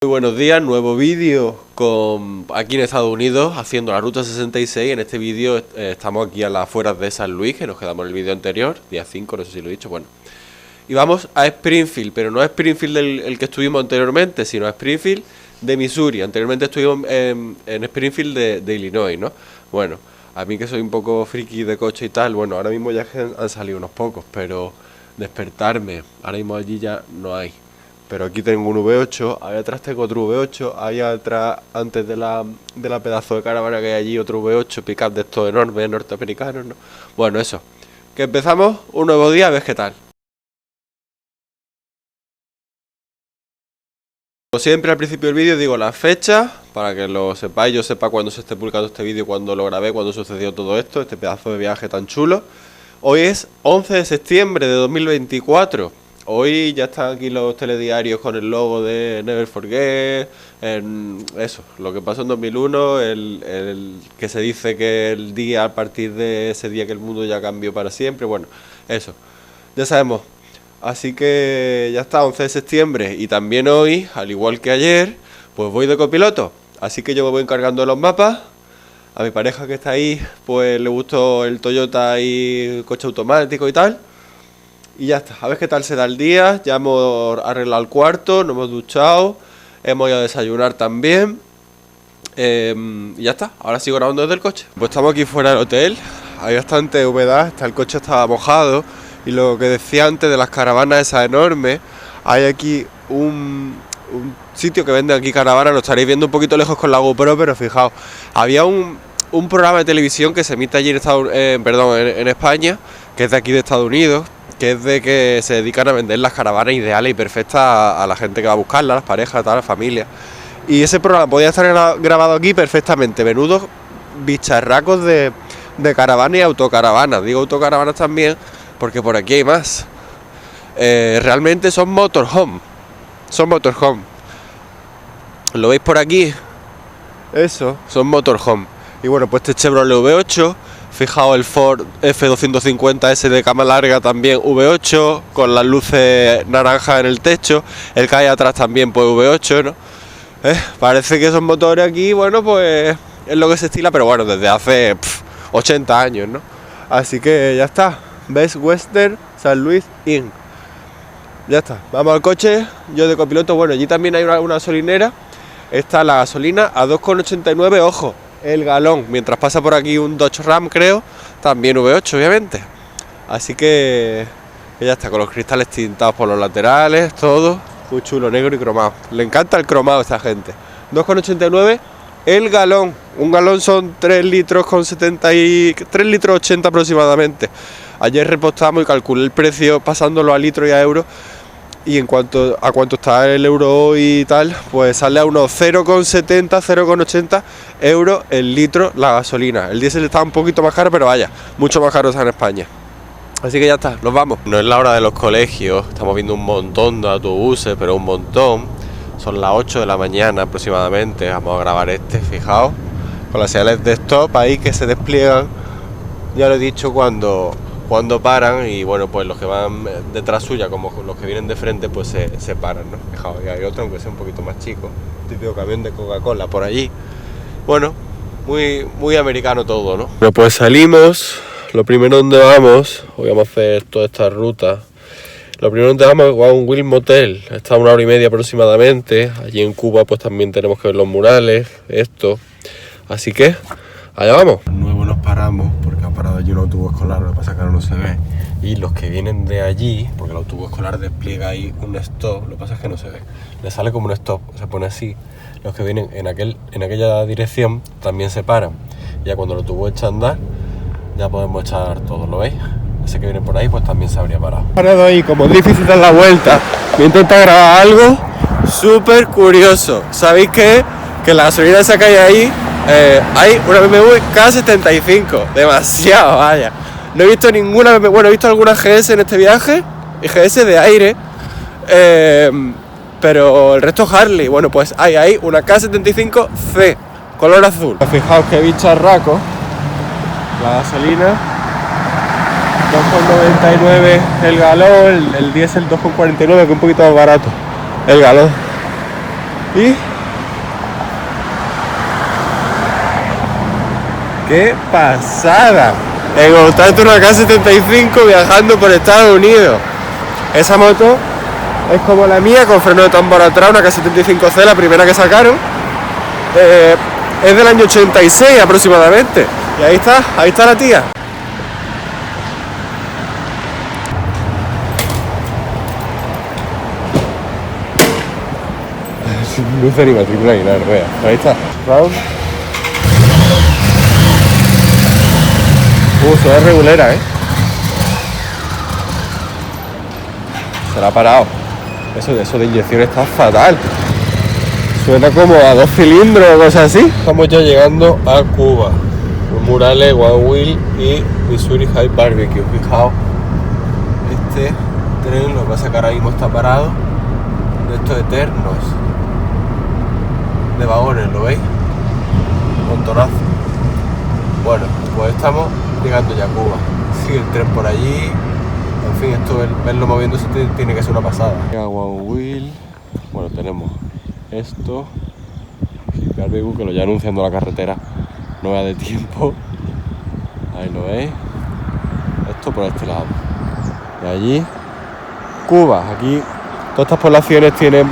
Muy buenos días, nuevo vídeo con aquí en Estados Unidos haciendo la ruta 66. En este vídeo estamos aquí a las afueras de San Luis, que nos quedamos en el vídeo anterior, día 5, no sé si lo he dicho, bueno. Y vamos a Springfield, pero no a Springfield el que estuvimos anteriormente, sino a Springfield de Missouri. Anteriormente estuvimos en Springfield de Illinois, ¿no? Bueno, a mí que soy un poco friki de coche y tal, bueno, ahora mismo ya han salido unos pocos, pero despertarme, ahora mismo allí ya no hay. Pero aquí tengo un V8, ahí atrás tengo otro V8, ahí atrás, antes de la pedazo de caravana que hay allí, otro V8, pick-up de estos enormes norteamericanos, ¿no? Bueno, eso, que empezamos un nuevo día, a ver qué tal. Como siempre al principio del vídeo digo la fecha, para que lo sepáis, yo sepa cuándo se esté publicando este vídeo, cuándo lo grabé, cuándo sucedió todo esto, este pedazo de viaje tan chulo. Hoy es 11 de septiembre de 2024. Hoy ya están aquí los telediarios con el logo de Never Forget, eso, lo que pasó en 2001, el que se dice que el día, a partir de ese día que el mundo ya cambió para siempre, bueno, eso, ya sabemos. Así que ya está, 11 de septiembre, y también hoy, al igual que ayer, pues voy de copiloto, así que yo me voy encargando de los mapas. A mi pareja que está ahí, pues le gustó el Toyota y coche automático y tal. Y ya está, a ver qué tal se da el día. Ya hemos arreglado el cuarto, nos hemos duchado, hemos ido a desayunar también. Y ya está, ahora sigo grabando desde el coche. Pues estamos aquí fuera del hotel, hay bastante humedad, el coche estaba mojado. Y lo que decía antes de las caravanas esas enormes, hay aquí un sitio que vende aquí caravanas, lo estaréis viendo un poquito lejos con la GoPro, pero fijaos, había un programa de televisión que se emite allí en España, que es de aquí de Estados Unidos, que es de que se dedican a vender las caravanas ideales y perfectas a la gente que va a buscarlas, las parejas, a la familia. Y ese programa podía estar grabado aquí perfectamente, menudos bicharracos de caravanas y autocaravanas. Digo autocaravanas también porque por aquí hay más. Realmente son motorhome. ¿Lo veis por aquí? Eso, son motorhome. Y bueno, pues este Chevrolet V8, fijaos el Ford F250S de cama larga también V8, con las luces naranjas en el techo, el que hay atrás también pues V8, ¿no? Parece que esos motores aquí, bueno, pues es lo que se estila, pero bueno, desde hace 80 años, ¿no? Así que ya está, Best Western San Luis Inn. Ya está, vamos al coche, yo de copiloto. Bueno, allí también hay una gasolinera, está la gasolina a 2,89, ojo, el galón, mientras pasa por aquí un Dodge Ram, creo, también V8 obviamente. Así que ya está, con los cristales tintados por los laterales, todo muy chulo, negro y cromado. Le encanta el cromado a esta gente. 2,89 el galón. Un galón son 3 litros con 3 litros 80 aproximadamente. Ayer repostamos y calculé el precio pasándolo a litro y a euro, y en cuanto a cuánto está el euro hoy y tal, pues sale a unos 0,70, 0,80 euros el litro la gasolina. El diésel está un poquito más caro, pero vaya, mucho más caro está en España. Así que ya está, nos vamos. No es la hora de los colegios, estamos viendo un montón de autobuses, pero un montón. Son las 8 de la mañana aproximadamente, vamos a grabar fijaos, con las señales de stop ahí que se despliegan, ya lo he dicho, cuando paran, y bueno, pues los que van detrás suya, como los que vienen de frente, pues se paran, ¿no? Fijaos, y hay otro, aunque sea un poquito más chico, típico camión de Coca-Cola por allí. Bueno, muy americano todo, ¿no? Bueno, pues salimos. Lo primero donde vamos, hoy vamos a hacer toda esta ruta. Lo primero donde vamos es a un Will Motel, está a 1 hora y media aproximadamente. Allí en Cuba pues también tenemos que ver los murales, esto. Así que, allá vamos. De nuevo nos paramos, porque ha parado allí un autobús escolar, lo que pasa es que ahora no se ve. Y los que vienen de allí, porque el autobús escolar despliega ahí un stop, lo que pasa es que no se ve. Le sale como un stop, se pone así. Los que vienen en aquella dirección también se paran. Ya cuando el autobús echa a andar, ya podemos echar todo, ¿lo veis? Ese que viene por ahí pues también se habría parado. Parado ahí, como es difícil dar la vuelta, voy a intentar grabar algo súper curioso. ¿Sabéis qué? Que la gasolina esa que hay ahí, hay una BMW K75, demasiado, vaya. No he visto ninguna BMW, bueno, he visto algunas GS en este viaje, y GS de aire, pero el resto Harley. Bueno, pues hay ahí una K75C, color azul. Fijaos que bicharraco, la gasolina, 2,99 el galón, el diésel 2,49, que es un poquito más barato el galón. Y... ¡qué pasada! Encontrarte una K75 viajando por Estados Unidos. Esa moto es como la mía, con freno de tambor atrás, una K75C, la primera que sacaron. Es del año 86 aproximadamente. Y ahí está la tía. Sin luz ni matrícula ni nada, rueda. Ahí está. Round. Suena regulera, Se la ha parado. Eso de inyección está fatal. Suena como a 2 cilindros o cosas así. Estamos ya llegando a Cuba. Los murales, One Wheel y Missouri High Barbecue. Fijaos, este tren, lo que pasa es que ahora mismo está parado, de estos eternos de vagones, ¿lo veis? Montonazo. Bueno, pues estamos llegando ya a Cuba. Sigue el tren por allí. En fin, esto, verlo moviéndose tiene que ser una pasada. One Wheel. Bueno, tenemos esto. Barbecue, que lo ya anunciando la carretera. No va de tiempo. Ahí lo veis. Esto por este lado. Y allí, Cuba. Aquí todas estas poblaciones tienen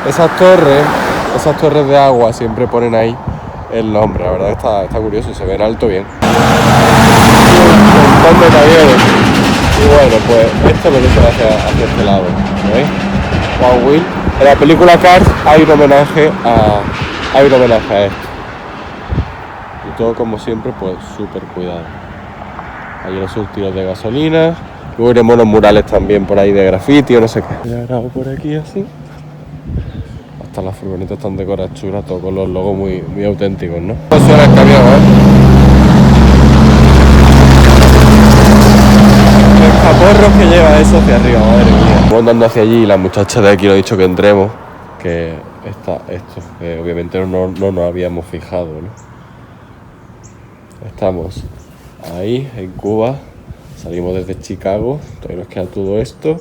esas torres de agua, siempre ponen ahí el nombre. La verdad está curioso, se ve en alto bien. Un montón de talleres. Y bueno, pues esto lo hice hacia este lado. ¿Veis? One Wheel. En la película Cars hay un homenaje a esto. Y todo como siempre, pues súper cuidado. Hay los surtidos de gasolina. Luego iremos unos murales también por ahí de grafiti o no sé qué. Ya grabo por aquí así. Hasta las furgonetas están decoradas chulas, todo con los logos muy auténticos, ¿no? No suena el camión, El caporros que lleva eso hacia arriba, madre mía. Estamos andando hacia allí y la muchacha de aquí nos ha dicho que entremos, que está esto, que obviamente no nos habíamos fijado, ¿no? Estamos ahí, en Cuba, salimos desde Chicago, todavía nos queda todo esto,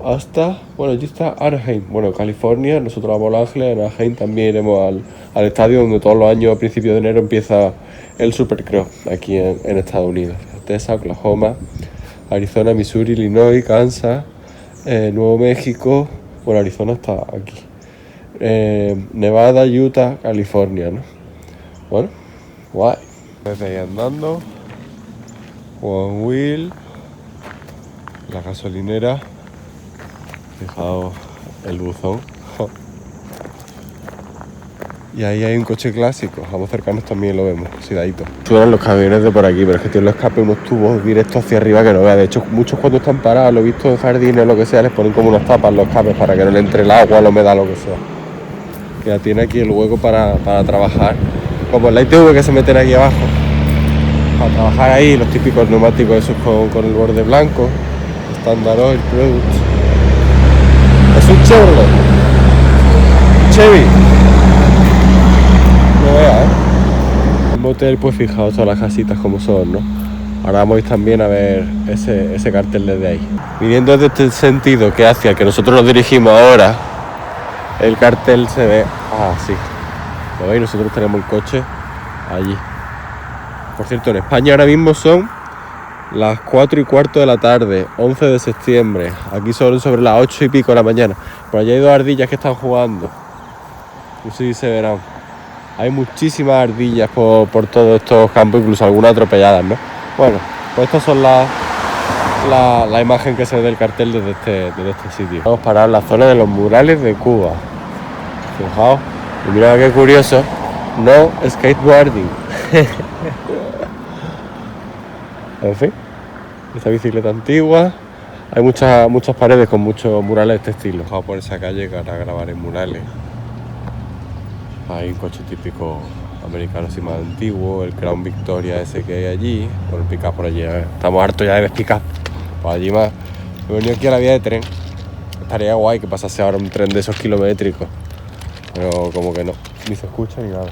hasta, bueno, allí está Anaheim, bueno, California. Nosotros vamos a Los Ángeles, en Anaheim también iremos al estadio donde todos los años a principios de enero empieza el Supercross, aquí en Estados Unidos. Texas, Oklahoma, Arizona, Missouri, Illinois, Kansas, Nuevo México, bueno, Arizona está aquí, Nevada, Utah, California, ¿no? Bueno, guay. Desde ahí andando, One Wheel, la gasolinera, fijaos el buzón. Y ahí hay un coche clásico, vamos cercanos también lo vemos, cuidadito. Suenan los camiones de por aquí, pero es que tienen los escapes unos tubos directos hacia arriba que no veas. De hecho, muchos cuando están parados, lo he visto en jardines o lo que sea, les ponen como unas tapas los escapes para que no le entre el agua, la humedad, lo que sea. Ya tiene aquí el hueco para trabajar. Como en la ITV que se meten aquí abajo. Para trabajar ahí, los típicos neumáticos esos con el borde blanco. Standard Oil Product. Es un Chevrolet. Chevy. No veas, El motel, pues fijaos todas las casitas como son, ¿no? Ahora vamos a ir también a ver ese cartel desde ahí. Viniendo desde este sentido que hacia el que nosotros nos dirigimos ahora, el cartel se ve así. ¿Lo veis? Nosotros tenemos el coche allí. Por cierto, en España ahora mismo son las 4:15 de la tarde, 11 de septiembre. Aquí son sobre las 8 y pico de la mañana. Por allá hay 2 ardillas que están jugando. No sé si se verán. Hay muchísimas ardillas por todos estos campos, incluso algunas atropelladas, ¿no? Bueno, pues estas son la imagen que se ve del cartel desde este sitio. Vamos a parar en la zona de los murales de Cuba. Fijaos, y mirad qué curioso, no skateboarding. En fin, esta bicicleta antigua. Hay muchas paredes con muchos murales de este estilo. Vamos por esa calle para grabar en murales. Hay un coche típico americano así más antiguo, el Crown Victoria ese que hay allí, por el pick-up por allí. Estamos hartos ya de ver pick-up. Pues allí más. He venido aquí a la vía de tren. Estaría guay que pasase ahora un tren de esos kilométricos. Pero como que no, ni se escucha ni nada.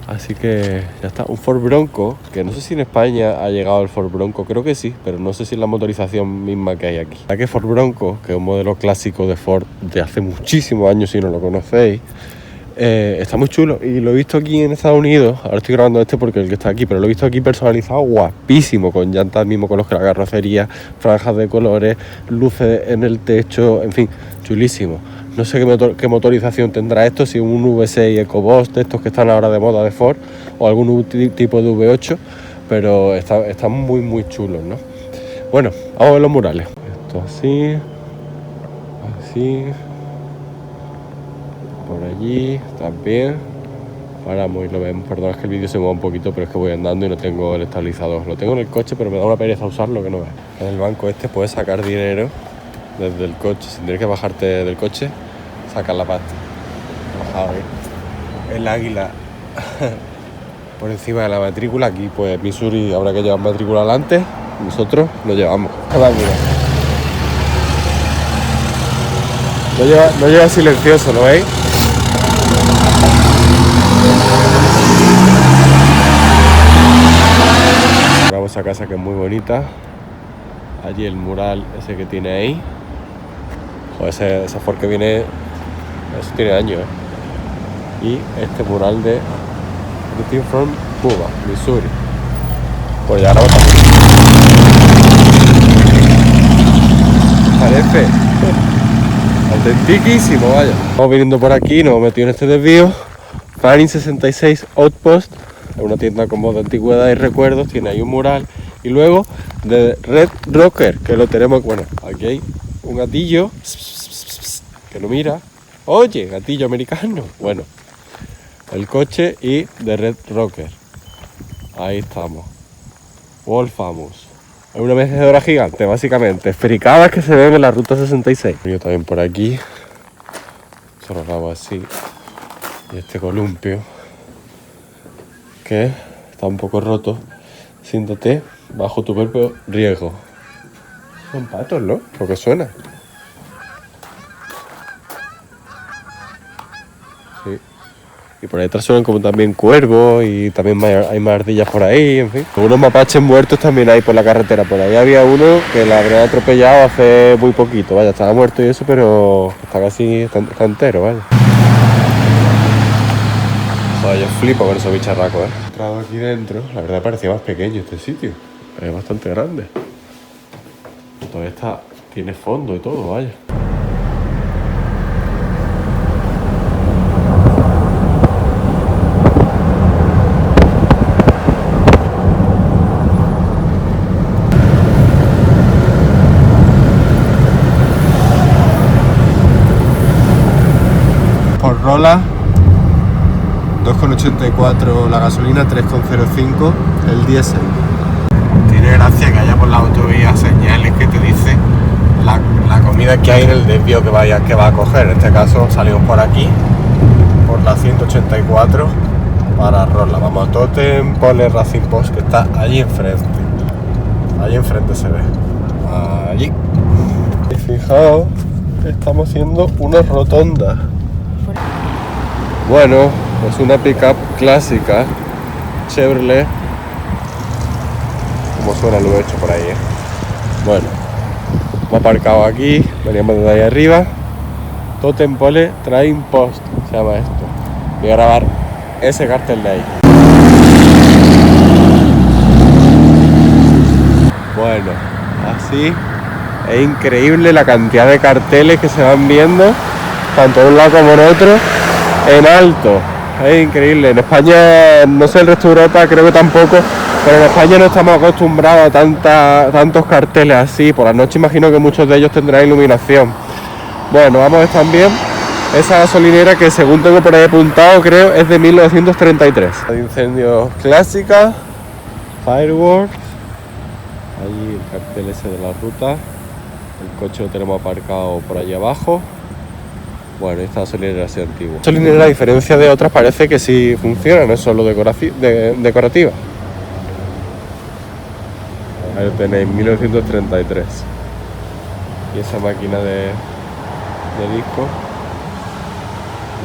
Así que ya está, un Ford Bronco, que no sé si en España ha llegado el Ford Bronco, creo que sí, pero no sé si es la motorización misma que hay aquí. La que Ford Bronco, que es un modelo clásico de Ford de hace muchísimos años, si no lo conocéis, está muy chulo y lo he visto aquí en Estados Unidos. Ahora estoy grabando este porque el que está aquí, pero lo he visto aquí personalizado, guapísimo, con llantas mismo color que la carrocería, franjas de colores, luces en el techo, en fin, chulísimo. No sé qué motorización tendrá esto, si un V6 EcoBoost de estos que están ahora de moda de Ford o algún tipo de V8, pero están muy chulos, ¿no? Bueno, vamos a ver los murales. Esto así, así, por allí también. Paramos y lo vemos. Perdón, es que el vídeo se mueve un poquito, pero es que voy andando y no tengo el estabilizador. Lo tengo en el coche, pero me da una pereza usarlo que no veas. En el banco este puedes sacar dinero desde el coche, sin tener que bajarte del coche, sacar la pasta. Bajado, ¿eh? El águila por encima de la matrícula. Aquí pues Missouri habrá que llevar matrícula adelante, nosotros lo llevamos. No lleva silencioso, ¿lo veis? Vamos a casa que es muy bonita. Allí el mural ese que tiene ahí. O ese Ford que viene, eso tiene años, ¿eh? Y este mural de Greeting from Cuba, Missouri. Pues ya ahora parece autentiquísimo, vaya. Estamos viniendo por aquí, nos hemos metido en este desvío. Fanning 66 Outpost, es una tienda como de antigüedad y recuerdos, tiene ahí un mural. Y luego de Red Rocker, que lo tenemos, bueno, aquí hay un gatillo que lo mira. Oye, gatillo americano. Bueno, el coche y de Red Rocker. Ahí estamos. World Famous. Es una mecedora gigante, básicamente. Esfericadas que se ven en la ruta 66. Yo también por aquí. Cerramos así. Y este columpio, que está un poco roto. Siéntate bajo tu propio riesgo. Son patos, ¿no? Lo que suena. Sí. Y por ahí atrás suenan como también cuervos y también hay más ardillas por ahí, en fin. Algunos mapaches muertos también hay por la carretera. Por ahí había uno que la habría atropellado hace muy poquito. Vaya, estaba muerto y eso, pero está casi, está entero, vaya. Joder, yo flipo con esos bicharracos, ¿eh? He entrado aquí dentro, la verdad parecía más pequeño este sitio. Es bastante grande. Todavía tiene fondo y todo, vaya. Por Rola, 2,84 la gasolina, 3,05 el diésel. Tiene gracia que haya por la autovía señales que te dicen la comida que hay en el desvío que va a coger. En este caso salimos por aquí, por la 184 para Rola. Vamos a Totem Pole Racing Post, que está allí enfrente. Allí enfrente se ve. Allí. Y fijaos, estamos haciendo una rotonda. Bueno, es una pickup clásica Chevrolet. Como suena lo he hecho por ahí, ¿eh? Bueno, me he aparcado aquí, veníamos desde ahí arriba. Totem Pole Train Post se llama esto. Voy a grabar ese cartel de ahí. Bueno, así es increíble la cantidad de carteles que se van viendo, tanto en un lado como en otro, en alto. Es increíble. En España, no sé el resto de Europa, creo que tampoco, pero en España no estamos acostumbrados a tantos carteles así. Por la noche imagino que muchos de ellos tendrán iluminación. Bueno, vamos a ver también esa gasolinera que, según tengo por ahí apuntado, creo es de 1933. Hay incendios clásica, Fireworks. Allí el cartel ese de la ruta. El coche lo tenemos aparcado por allí abajo. Bueno, esta gasolinera es antigua. Esta gasolinera, a diferencia de otras, parece que sí funciona, no es solo decorativa. Ahí tenéis, 1933. Y esa máquina de disco.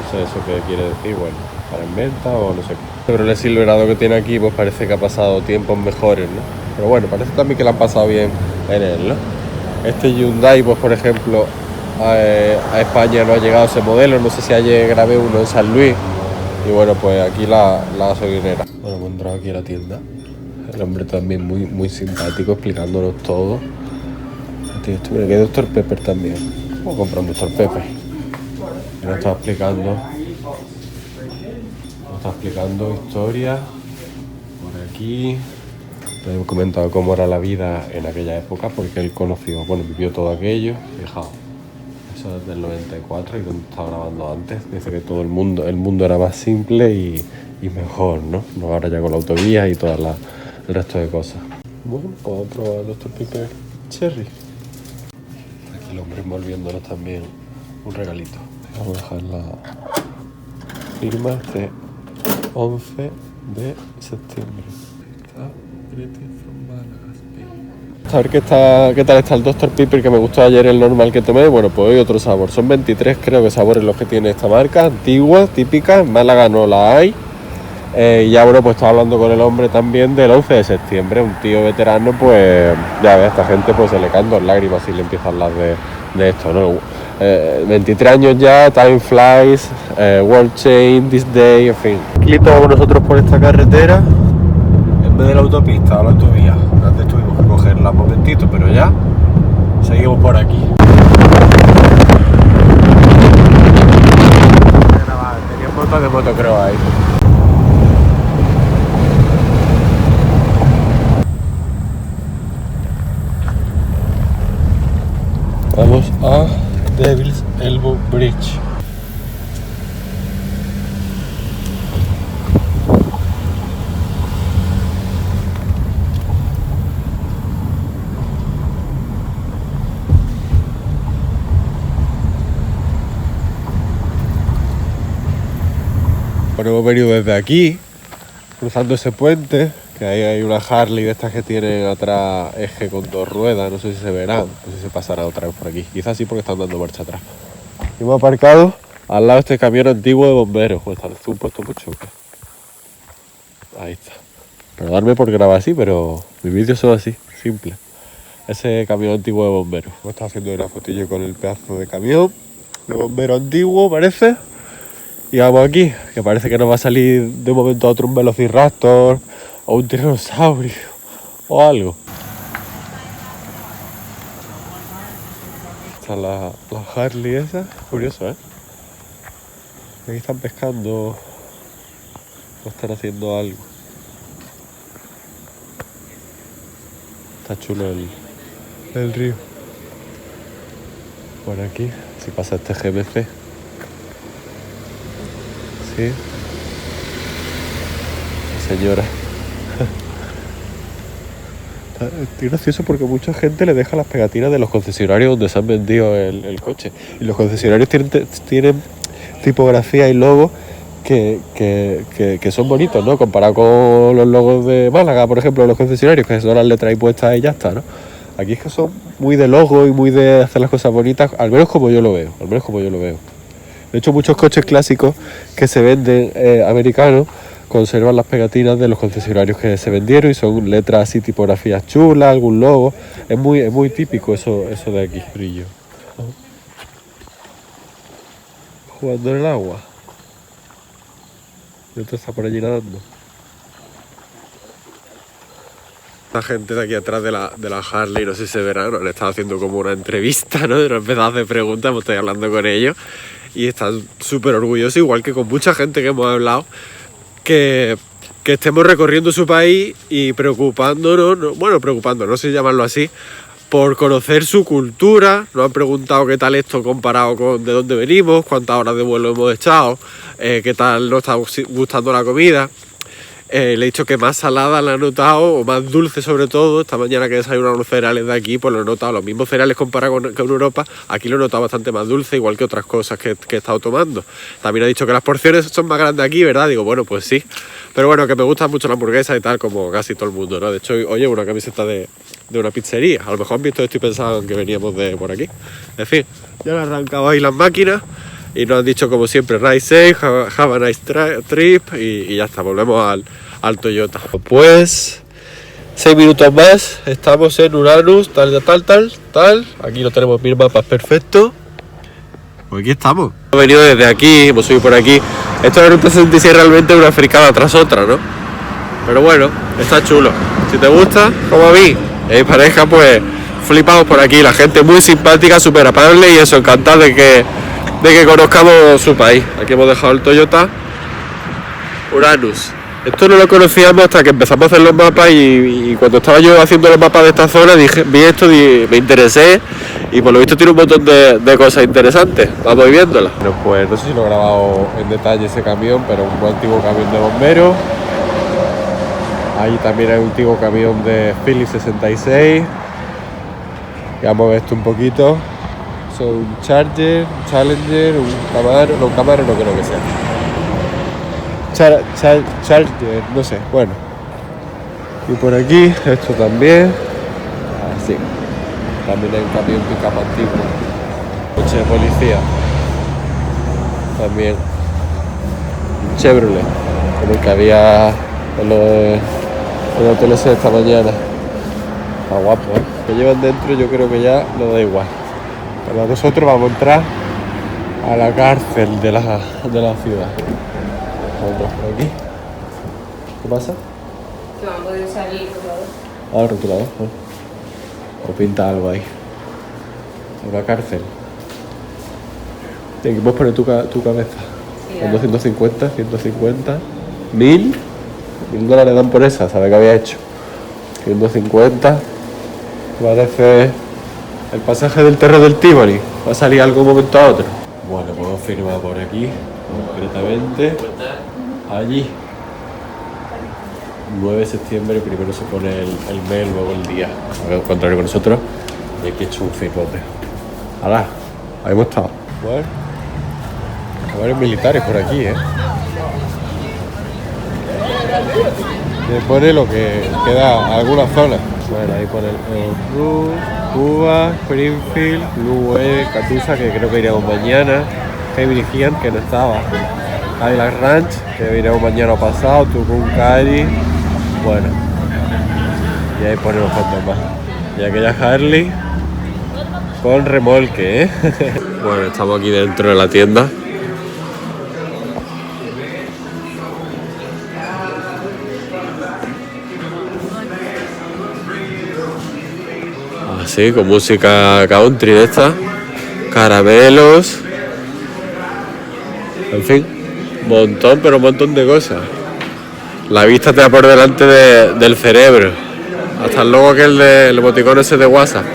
No sé eso qué quiere decir, bueno, para en venta o no sé qué. Pero el Silverado que tiene aquí, pues parece que ha pasado tiempos mejores, ¿no? Pero bueno, parece también que le han pasado bien en él, ¿no? Este Hyundai, pues por ejemplo, a España no ha llegado ese modelo, no sé si ayer grabé uno en San Luis. Y bueno, pues aquí la gasolinera. Bueno, hemos entrado aquí a la tienda. El hombre también muy simpático, explicándonos todo. Tío, mira, que hay Dr. Pepper también. Vamos a comprar un Dr. Pepper. Y nos está explicando historias. Por aquí. Le hemos comentado cómo era la vida en aquella época, porque él conoció, bueno, vivió todo aquello. Fijaos, eso es del 94 y donde estaba grabando antes. Dice que todo el mundo era más simple y mejor, ¿no? No ahora ya con la autovía y todo el resto de cosas. Bueno, pues vamos a probar el Dr. Pepper Cherry. Aquí el hombre envolviéndonos también un regalito. Vamos a dejar la firma de 11 de septiembre. A ver qué tal está el Dr. Pepper, que me gustó ayer el normal que tomé. Bueno, pues hoy otro sabor. Son 23 creo que sabores los que tiene esta marca, antigua, típica. En Málaga no la hay. Y ya bueno, pues estaba hablando con el hombre también del 11 de septiembre. Un tío veterano, pues ya ves, a esta gente pues se le caen dos lágrimas si le empieza a hablar de esto, ¿no? 23 años ya, time flies, world change, this day, en fin. Aquí todos nosotros por esta carretera, en vez de la autopista o la autovía. Antes tuvimos que cogerla un momentito, pero ya seguimos por aquí. Tenía un montón de moto creo ahí. Vamos a Devil's Elbow Bridge. Bueno, hemos venido desde aquí, cruzando ese puente, que ahí hay una Harley de estas que tienen atrás eje con dos ruedas, no sé si se verán, no sé si se pasará otra vez por aquí, quizás sí porque están dando marcha atrás. Y hemos aparcado al lado de este camión antiguo de bomberos. Está el zoom puesto mucho. Ahí está. Perdonadme por grabar así, pero mis vídeos son así, simples. Ese camión antiguo de bomberos. Hemos estado haciendo una fotillo con el pedazo de camión de bombero antiguo, parece. Y vamos aquí, que parece que nos va a salir de un momento a otro un velociraptor o un tiranosaurio o algo. Está la Harley esa, curioso, ¿eh? Aquí están pescando, o están haciendo algo. Está chulo el río. Por aquí, si pasa este GMC. Sí. La señora. Es gracioso porque mucha gente le deja las pegatinas de los concesionarios donde se han vendido el coche. Y los concesionarios tienen tipografía y logos que son bonitos, ¿no? Comparado con los logos de Málaga, por ejemplo, los concesionarios, que son las letras ahí puestas y ya está, ¿no? Aquí es que son muy de logo y muy de hacer las cosas bonitas, al menos como yo lo veo, De hecho, muchos coches clásicos que se venden americanos conservan las pegatinas de los concesionarios que se vendieron y son letras así, tipografías chulas, algún logo. Es muy típico eso de aquí, brillo. Jugando en el agua. Y otro está por allí nadando. La gente de aquí atrás de la Harley, no sé si se verán, le estaba haciendo como una entrevista, ¿no? De una empezada de preguntas, estoy hablando con ellos y están súper orgullosos, igual que con mucha gente que hemos hablado, que estemos recorriendo su país y preocupándonos, no sé si llamarlo así, por conocer su cultura. Nos han preguntado qué tal esto comparado con de dónde venimos, cuántas horas de vuelo hemos echado, qué tal nos está gustando la comida. Le he dicho que más salada la he notado, o más dulce sobre todo. Esta mañana que he desayunado los cereales de aquí, pues lo he notado. Los mismos cereales comparado con Europa, aquí lo he notado bastante más dulce, igual que otras cosas que he estado tomando. También ha dicho que las porciones son más grandes aquí, ¿verdad? Digo, bueno, pues sí. Pero bueno, que me gusta mucho la hamburguesa y tal, como casi todo el mundo, ¿no? De hecho, oye, una camiseta de una pizzería. A lo mejor han visto esto y pensaban que veníamos de por aquí. En fin, ya han arrancado ahí las máquinas. y nos han dicho como siempre, ride safe, have a nice trip y ya está, volvemos al Toyota. Pues 6 minutos más, estamos en Uranus, tal, aquí lo tenemos mis mapas perfectos. Pues aquí estamos. Hemos venido desde aquí, hemos subido por aquí. Esto de la Ruta 66 realmente es una fricada tras otra, ¿no? Pero bueno, está chulo. Si te gusta, como a mí, y a mi pareja, pues flipamos por aquí. La gente muy simpática, súper amable y eso, encantado de que conozcamos su país. Aquí hemos dejado el Toyota Uranus. Esto no lo conocíamos hasta que empezamos a hacer los mapas y cuando estaba yo haciendo los mapas de esta zona vi esto y me interesé y por lo visto tiene un montón de cosas interesantes. Vamos viéndolas. Bueno, pues no sé si lo he grabado en detalle ese camión, pero un antiguo camión de bomberos. Ahí también hay un antiguo camión de Philips 66. Y vamos a ver esto un poquito. Son un Charger, un Challenger, un Camaro no creo que sea. Charger, no sé, bueno. Y por aquí, esto también. Así. También hay un camión pick-up antiguo. Coche de policía. También. Un Chevrolet. Como el que había en el hotel ese esta mañana. Está guapo, ¿eh? Que llevan dentro yo creo que ya no da igual. Pero nosotros vamos a entrar a la cárcel de la ciudad. Vamos por aquí. ¿Qué pasa? Que van a poder salir, rotulador. Ah, rotulador. O pinta algo ahí. Una cárcel. Aquí puedes poner tu cabeza. Sí, con 250, 150, 1000. $1000 dan por esa, ¿sabes qué había hecho? 150. Parece el pasaje del terror del Tivoli. Va a salir algo un momento a otro. Bueno, puedo firmar por aquí, concretamente. Allí. 9 de septiembre, primero se pone el mes, luego el día. Al contrario con nosotros, y aquí he hecho un firmote. ¡Hala! Ahí hemos estado. Bueno, hay varios militares por aquí, ¿eh? Me pone lo que queda, algunas zonas. Bueno, ahí pone el Rus, Cuba, Springfield, Blue Wave, Catusa, que creo que iremos mañana. Heavy Giant, que no estaba. Highland Ranch, que iremos mañana o pasado. Tucumcari. Bueno, y ahí ponemos fotos más. Y aquella Harley con remolque, ¿eh? Bueno, estamos aquí dentro de la tienda. Así, con música country de esta. Caramelos. En fin, un montón de cosas. La vista te da por delante del cerebro. Hasta el logo aquel del emoticón ese de WhatsApp.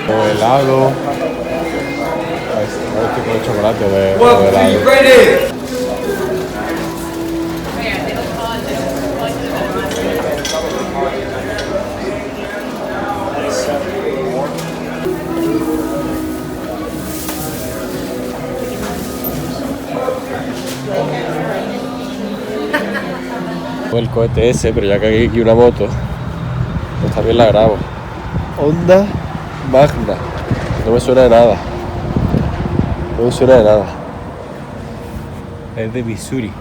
O helado. Este tipo de chocolate de helado. El cohete ese, pero ya que hay aquí una moto, pues también la grabo. Honda Magna. No me suena de nada. No me suena de nada. Es de Missouri.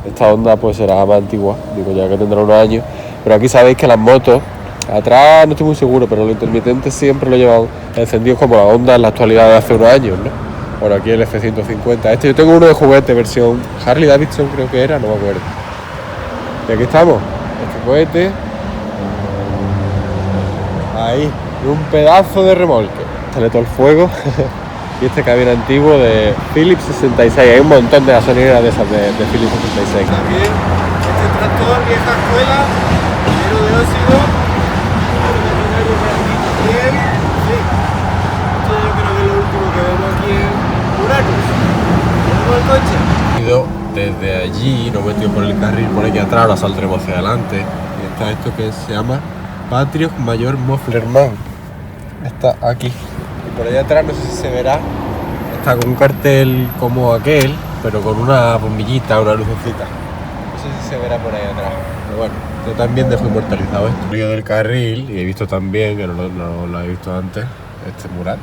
Esta Honda pues será más antigua, digo ya que tendrá unos años. Pero aquí sabéis que las motos, atrás no estoy muy seguro, pero los intermitentes siempre lo llevan encendidos como la Honda en la actualidad de hace unos años, ¿no? Bueno, aquí el F-150. Yo tengo uno de juguete, versión Harley Davidson creo que era, no me acuerdo. Y aquí estamos, este cohete. Ahí, un pedazo de remolque. Sale todo el fuego. Y este camión antiguo de Philips 66. Hay un montón de gasolineras de esas de Philips 66. También este tractor, vieja escuela, lleno de óxido. Desde allí nos metido por el carril por aquí atrás, ahora saldremos hacia adelante. Y está esto que se llama Patriot Mayor Mufflerman. Está aquí. Y por allá atrás no sé si se verá. Está con un cartel como aquel, pero con una bombillita, una lucecita. No sé si se verá por ahí atrás. Pero bueno, Yo también dejo inmortalizado esto. He salido del carril y he visto también, que no lo he visto antes, este mural.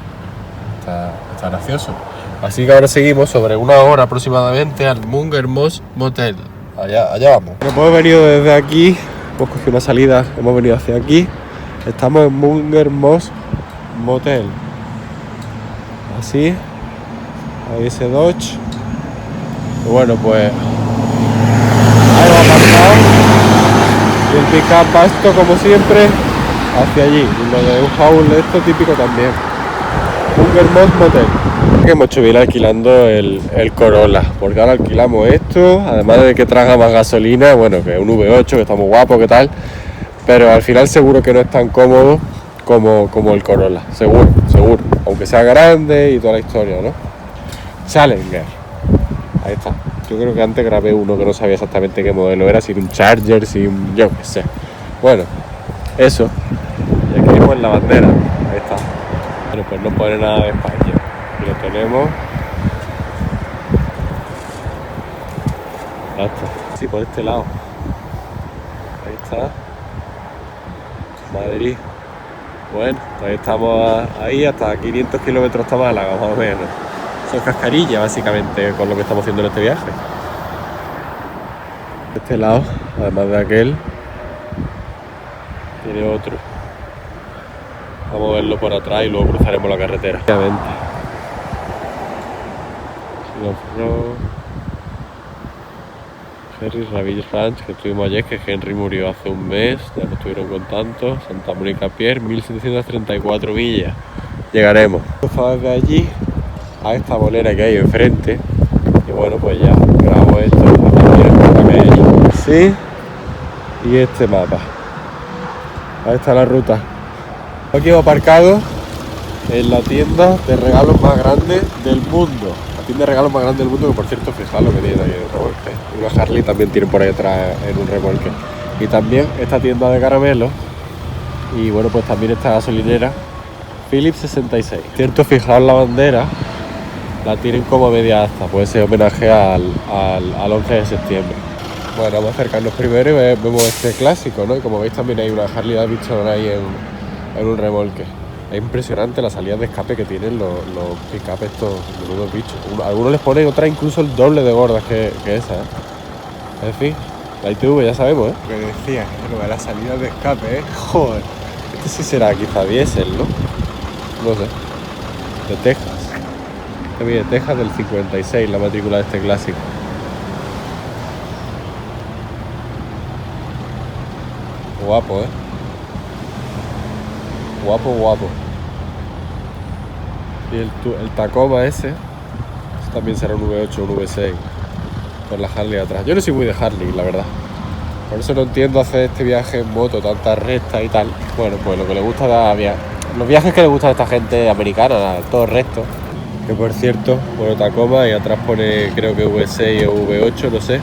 Está gracioso. Así que ahora seguimos sobre una hora aproximadamente al Munger Moss Motel. Allá vamos. Hemos venido desde aquí, hemos cogido una salida, hemos venido hacia aquí. Estamos en Munger Moss Motel. Así. Ahí ese Dodge. Y bueno, pues ahí lo aparcado. Y el pick-up va esto como siempre hacia allí. Y lo de un haul esto típico también. Munger Moss Motel. Que hemos hecho bien alquilando el Corolla, porque ahora alquilamos esto, además de que traga más gasolina, bueno, que es un V8, que está muy guapo, que tal, pero al final seguro que no es tan cómodo como el Corolla, seguro, aunque sea grande y toda la historia, ¿no? Challenger, ahí está. Yo creo que antes grabé uno que no sabía exactamente qué modelo era, si era un Charger, si un, yo qué sé. Bueno, eso. Y aquí vemos la bandera, ahí está. Bueno, pues no pone nada de España. Aquí lo tenemos. Ya está. Sí, por este lado. Ahí está. Madrid. Bueno, pues estamos ahí hasta 500 kilómetros hasta Málaga, más o menos. Son cascarillas, básicamente, con lo que estamos haciendo en este viaje. De este lado, además de aquel, tiene otro. Vamos a verlo por atrás y luego cruzaremos la carretera. Obviamente. Henry Raville Ranch, que estuvimos ayer, que Henry murió hace un mes, ya no estuvieron con tanto. Santa Mónica Pier, 1734 millas. Llegaremos. Cruzamos desde allí a esta bolera que hay enfrente. Y bueno, pues ya grabo esto. Sí. Y este mapa. Ahí está la ruta. Aquí hemos aparcado en la tienda de regalos más grande del mundo. La tienda de regalos más grande del mundo, que por cierto, fijaos lo que tiene ahí en el remolque. Una Harley también tiene por ahí atrás en un remolque. Y también esta tienda de caramelos. Y bueno, pues también esta gasolinera Phillips 66. Cierto, fijaos la bandera, la tienen como media asta, puede ser homenaje al 11 de septiembre. Bueno, vamos a acercarnos primero y vemos este clásico, ¿no? Y como veis también hay una Harley Davidson ahí en un remolque. Es impresionante la salida de escape que tienen los pick-up estos menudos bichos. Algunos les ponen otra incluso el doble de gordas que esa, ¿eh? En fin, la ITV ya sabemos, ¿eh? Lo que decía, lo de la salida de escape, ¿eh? Joder. Este sí será quizá diésel, ¿no? No sé. De Texas. Este viene de Texas del 56, la matrícula de este clásico. Guapo, ¿eh? Guapo. Y el Tacoma ese también será un V8 o un V6 con la Harley atrás. Yo no soy muy de Harley, la verdad. Por eso no entiendo hacer este viaje en moto, tantas rectas y tal. Bueno, pues lo que le gusta los viajes que le gustan a esta gente americana, todo recto. Que por cierto, bueno, Tacoma y atrás pone creo que V6 o V8, no sé.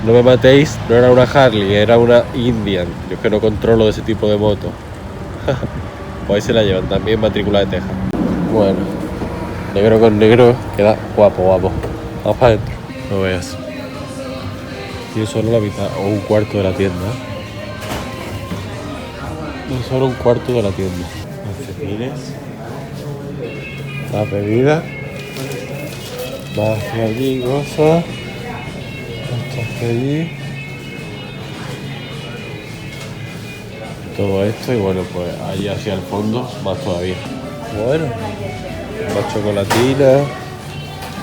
No me matéis, no era una Harley, era una Indian. Yo es que no controlo de ese tipo de moto. Pues ahí se la llevan, también matrícula de Texas. Bueno, negro con negro queda guapo. Vamos para adentro, no veas. Tiene solo la mitad o un cuarto de la tienda. No, solo un cuarto de la tienda. Calcetines. La bebida. Más hacia allí, cosas. Hasta hacia allí. Todo esto y bueno, pues allí hacia el fondo más todavía. Bueno, más chocolatina,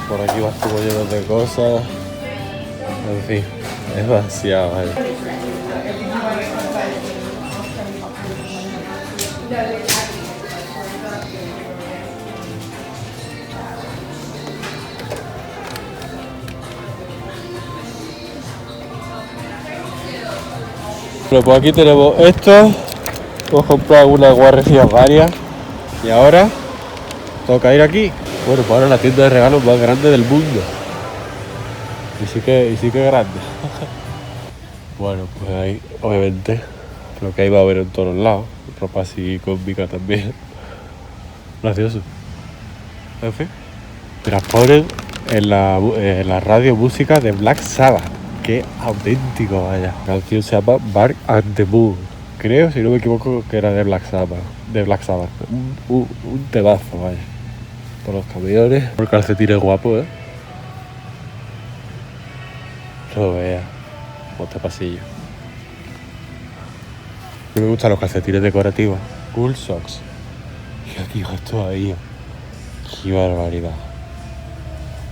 por aquí más como llenos de cosas, en fin, es demasiado. Bueno, pues aquí tenemos esto. Hemos comprado algunas guarrerías varias. Y ahora toca ir aquí. Bueno, pues ahora la tienda de regalos más grande del mundo. Y sí que grande. Bueno, pues ahí, obviamente, lo que ahí va a haber en todos lados. Ropa así cómica también. Gracioso. En fin. Pero ponen en la radio música de Black Sabbath. Qué auténtico, vaya. La canción se llama Bark and the Moon. Creo, si no me equivoco, que era de Black Sabbath. De Black Sabbath. Un temazo, vaya. Por los camiones. Por calcetines guapo, ¿eh? No veas. Como este pasillo. A mí me gustan los calcetines decorativos. Cool socks. Y aquí esto ahí. Qué barbaridad.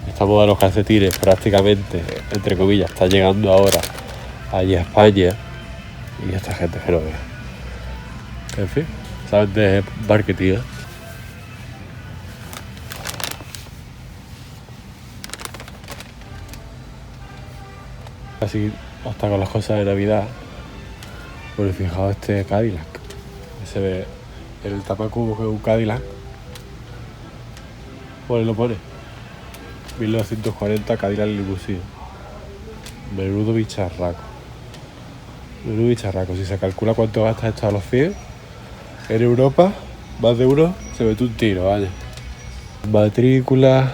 Esta moda de los calcetines prácticamente, entre comillas, está llegando ahora allí a España. Y esta gente que no vea. En fin, saben de marketing, ¿eh? Así hasta con las cosas de Navidad. Bueno, fijaos este Cadillac. Se ve en el tapacubo que es un Cadillac. Bueno, lo pone 1940 Cadillac Limousine. Menudo bicharraco. Menudo bicharraco. Si se calcula cuánto gasta esto a los 100 en Europa, más de uno se mete un tiro, vaya. Matrícula.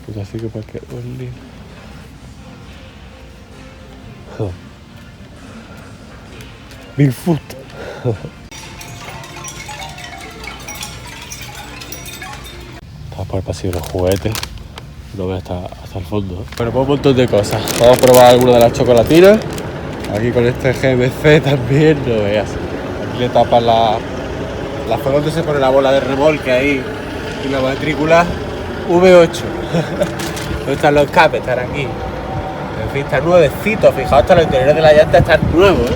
Pues así que para que only. Bigfoot. Estamos por el pasillo de los juguetes. No voy hasta el fondo, ¿eh? Bueno, pues un montón de cosas. Vamos a probar alguna de las chocolatinas. Aquí con este GMC también, no veas. Aquí le tapan la zona donde se pone la bola de remolque ahí. Y la matrícula V8. ¿Dónde están los capes? Están aquí. En fin, están nuevecitos. Fijaos, hasta los interiores de la llanta están nuevos, ¿eh?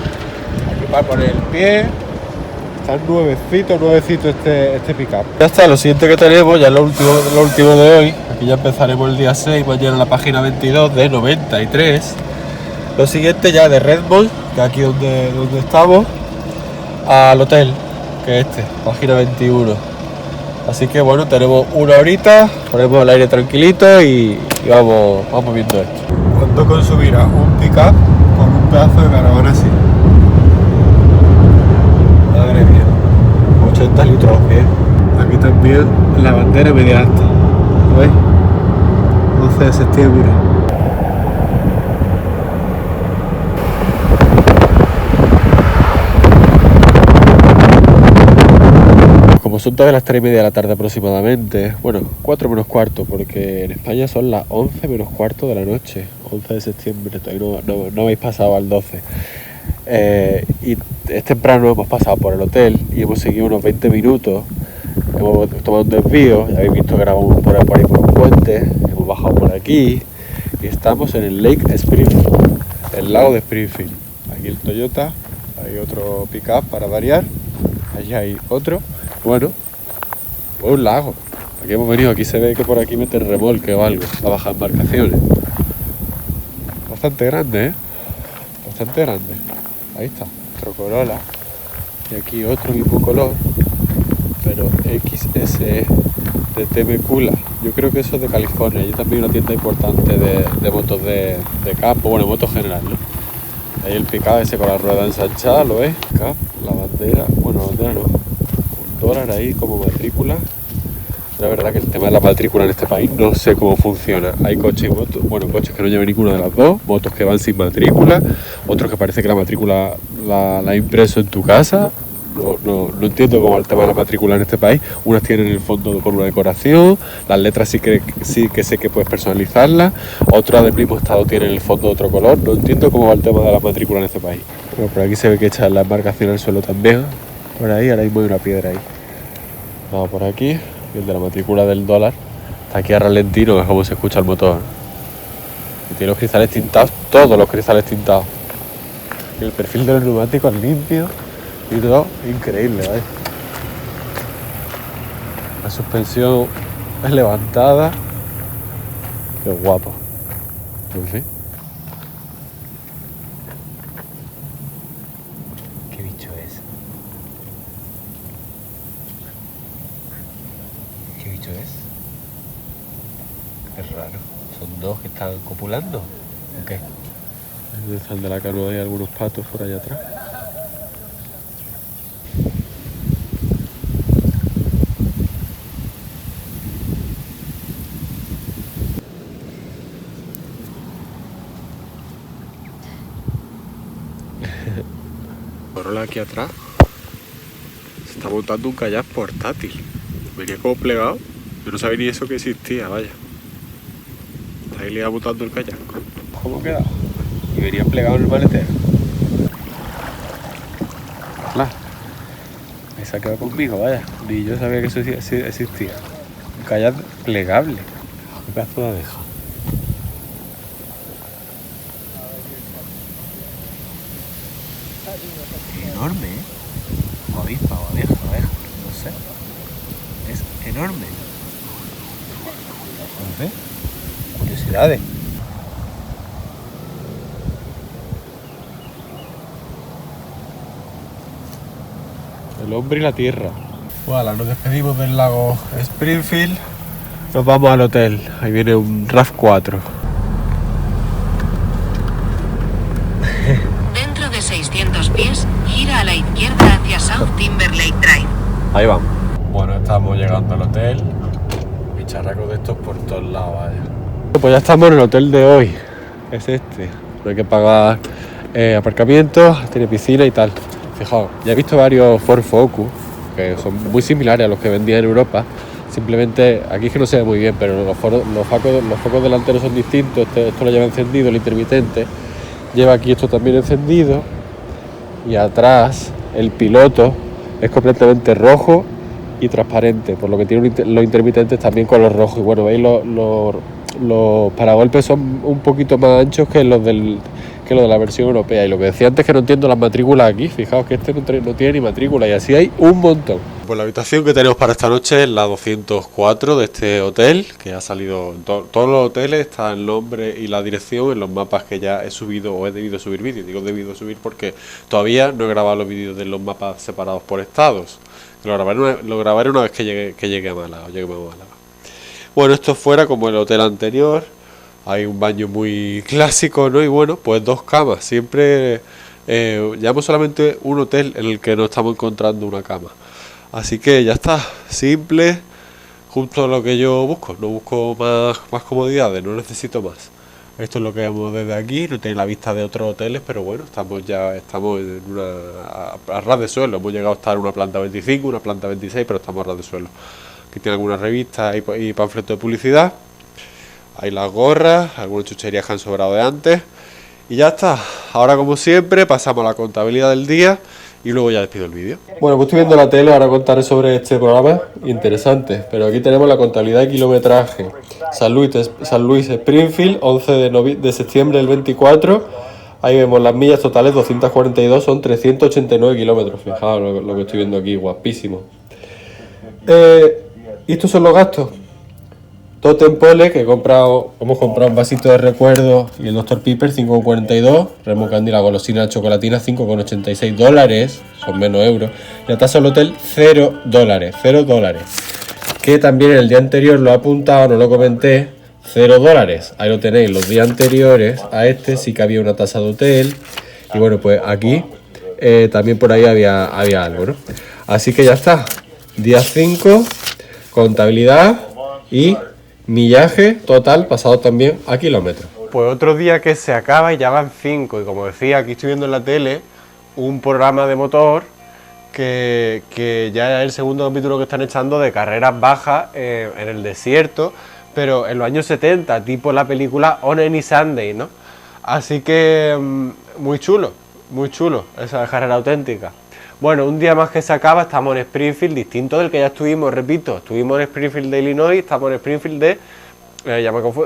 Aquí para poner el pie. Están nuevecito este pick-up. Ya está, lo siguiente que tenemos, ya es lo último de hoy. Aquí ya empezaremos el día 6, mañana en la página 22 de 93. Lo siguiente ya de Redmond, que es aquí donde estamos, al hotel, que es página 21. Así que bueno, tenemos una horita, ponemos el aire tranquilito y vamos viendo esto. ¿Cuánto consumirá un pick-up con un pedazo de caravana así? Madre mía, 80 litros a pie. Aquí también la bandera media alta, ¿lo veis? 11 de septiembre. Como son todas las 3:30 de la tarde aproximadamente, bueno, 4 menos cuarto, porque en España son las 11 menos cuarto de la noche, 11 de septiembre, todavía no habéis pasado al 12. Y es temprano, hemos pasado por el hotel y hemos seguido unos 20 minutos, hemos tomado un desvío, ya habéis visto que grabamos por ahí por un puente, hemos bajado por aquí y estamos en el Lake Springfield, el lago de Springfield. Aquí el Toyota, hay otro pick-up para variar, allí hay otro. Bueno, pues un lago. Aquí hemos venido, aquí se ve que por aquí meten remolque o algo, a bajar embarcaciones. Bastante grande, ¿eh? Bastante grande. Ahí está, otro Corolla. Y aquí otro mismo color, pero XSE de Temecula. Yo creo que eso es de California. Allí también una tienda importante de motos de campo, bueno, motos general, ¿no? Ahí el pick-up ese con la rueda ensanchada, ¿lo ves? Acá, la bandera, bueno, la bandera no. $1 ahí como matrícula. La verdad que el tema de la matrícula en este país no sé cómo funciona. Hay coches y motos, bueno, coches que no llevan ninguna de las dos, motos que van sin matrícula, otros que parece que la matrícula la ha impreso en tu casa. No entiendo cómo el tema de la matrícula en este país. Unas tienen el fondo con una decoración, las letras sí que sé que puedes personalizarlas, otras del mismo estado tienen el fondo de otro color. No entiendo cómo va el tema de la matrícula en este país. Bueno, por aquí se ve que echan la embarcación al suelo también. Por ahí, ahora mismo hay una piedra ahí. Vamos por aquí, y el de la matrícula del dólar. Está aquí a ralentino, que es como se escucha el motor. Y tiene los cristales tintados, todos los cristales tintados. Y el perfil de los neumáticos limpio y todo increíble, ¿vale? La suspensión es levantada. Qué guapo. En fin. ¿Qué bicho es? ¿Qué bicho es? Es raro. ¿Son dos que están copulando? ¿O qué? Están de la canoa, hay algunos patos por allá atrás. fijaros aquí atrás. Se está montando un kayak portátil. Venía como plegado. Yo no sabía ni eso que existía, vaya. Está ahí montando el kayak. ¿Cómo queda? Y venía plegado en el maletero. Ahí se ha quedado conmigo, vaya. Ni yo sabía que eso existía. Un kayak plegable. Qué pedazo de abeja. Enorme, ¿eh? O avispa o abeja, no sé. Es enorme. No sé. Curiosidades. El hombre y la tierra. Bueno, nos despedimos del lago Springfield. Nos vamos al hotel. Ahí viene un RAV4. Dentro de 600 pies, gira a la izquierda hacia South Timberlake Drive. Ahí vamos. Bueno, estamos llegando al hotel. Bicharracos de estos por todos lados, vaya. Pues ya estamos en el hotel de hoy. Es este. No hay que pagar aparcamiento, tiene piscina y tal. Fijaos, ya he visto varios Ford Focus que son muy similares a los que vendían en Europa. Simplemente, aquí es que no se ve muy bien, pero los focos delanteros son distintos. Esto lo lleva encendido, el intermitente. Lleva aquí esto también encendido. Y atrás, el piloto es completamente rojo y transparente, por lo que tiene los intermitentes también color rojo. Y bueno, veis los paragolpes son un poquito más anchos que los de la versión europea. Y lo que decía antes, que no entiendo las matrículas aquí. Fijaos que este no tiene ni matrícula, y así hay un montón. Pues la habitación que tenemos para esta noche es la 204 de este hotel, que ha salido en todos los hoteles. Está el nombre y la dirección en los mapas que ya he subido o he debido subir vídeos. Digo debido subir porque todavía no he grabado los vídeos de los mapas separados por estados. Lo grabaré una vez que llegue a Málaga. Bueno, esto fuera como el hotel anterior. Hay un baño muy clásico, ¿no? Y bueno, pues 2 camas. Siempre llevamos solamente un hotel en el que no estamos encontrando una cama. Así que ya está, simple, justo lo que yo busco. No busco más comodidades, no necesito más. Esto es lo que vemos desde aquí. No tiene la vista de otros hoteles, pero bueno, estamos en a ras de suelo. Hemos llegado a estar en una planta 25, una planta 26, pero estamos a ras de suelo. Aquí tiene algunas revistas y panfletos de publicidad. Hay las gorras, algunas chucherías que han sobrado de antes. Y ya está. Ahora, como siempre, pasamos a la contabilidad del día y luego ya despido el vídeo. Bueno, pues estoy viendo la tele, ahora contaré sobre este programa. Interesante. Pero aquí tenemos la contabilidad de kilometraje. San Luis Springfield, 11 de septiembre del 24. Ahí vemos las millas totales, 242, son 389 kilómetros. Fijaos lo que estoy viendo aquí, guapísimo. Y estos son los gastos. Totem Pole, que hemos comprado un vasito de recuerdo, y el Dr. Pepper, 5,42. Remo Candy, la golosina, la chocolatina, 5,86 dólares, son menos euros. Y la tasa del hotel, $0. Que también en el día anterior lo he apuntado, no lo comenté, $0. Ahí lo tenéis, los días anteriores a este sí que había una tasa de hotel. Y bueno, pues aquí también por ahí había algo, ¿no? Así que ya está. Día 5, contabilidad y millaje total pasado también a kilómetros. Pues otro día que se acaba y ya van 5. Y como decía, aquí estoy viendo en la tele un programa de motor que ya es el segundo capítulo que están echando de carreras bajas en el desierto, pero en los años 70, tipo la película On Any Sunday, ¿no? Así que muy chulo esa carrera auténtica. Bueno, un día más que se acaba, estamos en Springfield, distinto del que ya estuvimos, repito, estuvimos en Springfield de Illinois, estamos en Springfield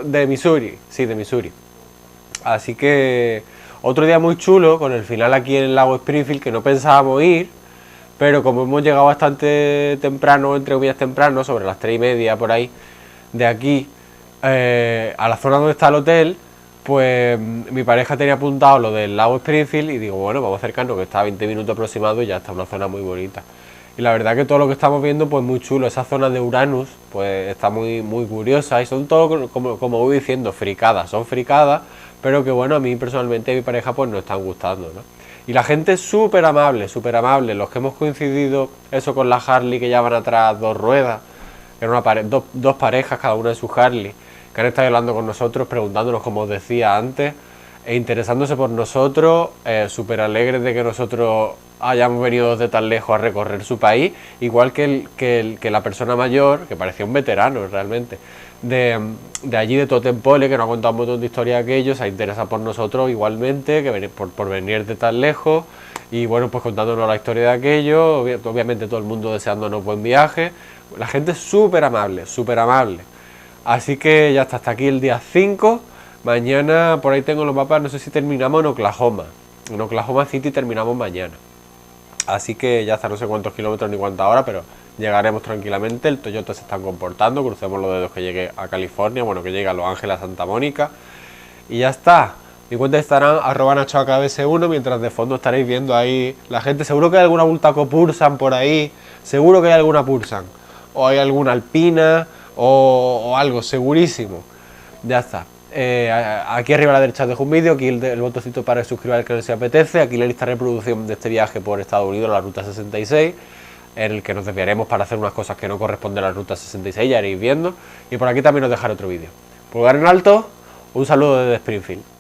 de Missouri, sí, de Missouri. Así que otro día muy chulo, con el final aquí en el lago Springfield, que no pensábamos ir, pero como hemos llegado bastante temprano, entre comillas temprano, sobre las 3:30 por ahí, de aquí, a la zona donde está el hotel, pues mi pareja tenía apuntado lo del lago Springfield y digo, bueno, vamos a acercarnos, que está a 20 minutos aproximados y ya está, una zona muy bonita. Y la verdad que todo lo que estamos viendo, pues muy chulo. Esa zona de Uranus, pues está muy curiosa y son todo, como voy diciendo, fricadas. Son fricadas, pero que bueno, a mí personalmente y a mi pareja pues nos están gustando, ¿no? Y la gente es súper amable. Los que hemos coincidido, eso con la Harley que llevan atrás 2 ruedas, que eran dos parejas, cada una de su Harley, que han estado hablando con nosotros, preguntándonos, como os decía antes, e interesándose por nosotros, súper alegres de que nosotros hayamos venido desde tan lejos a recorrer su país, igual que la persona mayor, que parecía un veterano realmente, de allí de Totempole, que nos ha contado un montón de historias aquellos, se interesa por nosotros igualmente, que por venir de tan lejos, y bueno, pues contándonos la historia de aquello, obviamente todo el mundo deseándonos buen viaje, la gente es súper amable, súper amable. Así que ya está, hasta aquí el día 5. Mañana, por ahí tengo los mapas, no sé si terminamos en Oklahoma. En Oklahoma City terminamos mañana. Así que ya está, no sé cuántos kilómetros ni cuántas horas, pero llegaremos tranquilamente. El Toyota se está comportando, crucemos los dedos que llegue a California, bueno, que llegue a Los Ángeles, a Santa Mónica. Y ya está. Mi cuenta estará @NachoAKBS1, mientras de fondo estaréis viendo ahí la gente. Seguro que hay alguna Bultaco Pursan por ahí, seguro que hay alguna Pursan. O hay alguna Alpina, o algo, segurísimo. Ya está. Aquí arriba a la derecha os dejo un vídeo, aquí el botoncito para suscribir al canal si apetece, aquí la lista de reproducción de este viaje por Estados Unidos, la ruta 66, en el que nos desviaremos para hacer unas cosas que no corresponden a la ruta 66, ya iréis viendo, y por aquí también os dejaré otro vídeo. Pulgar en alto, un saludo desde Springfield.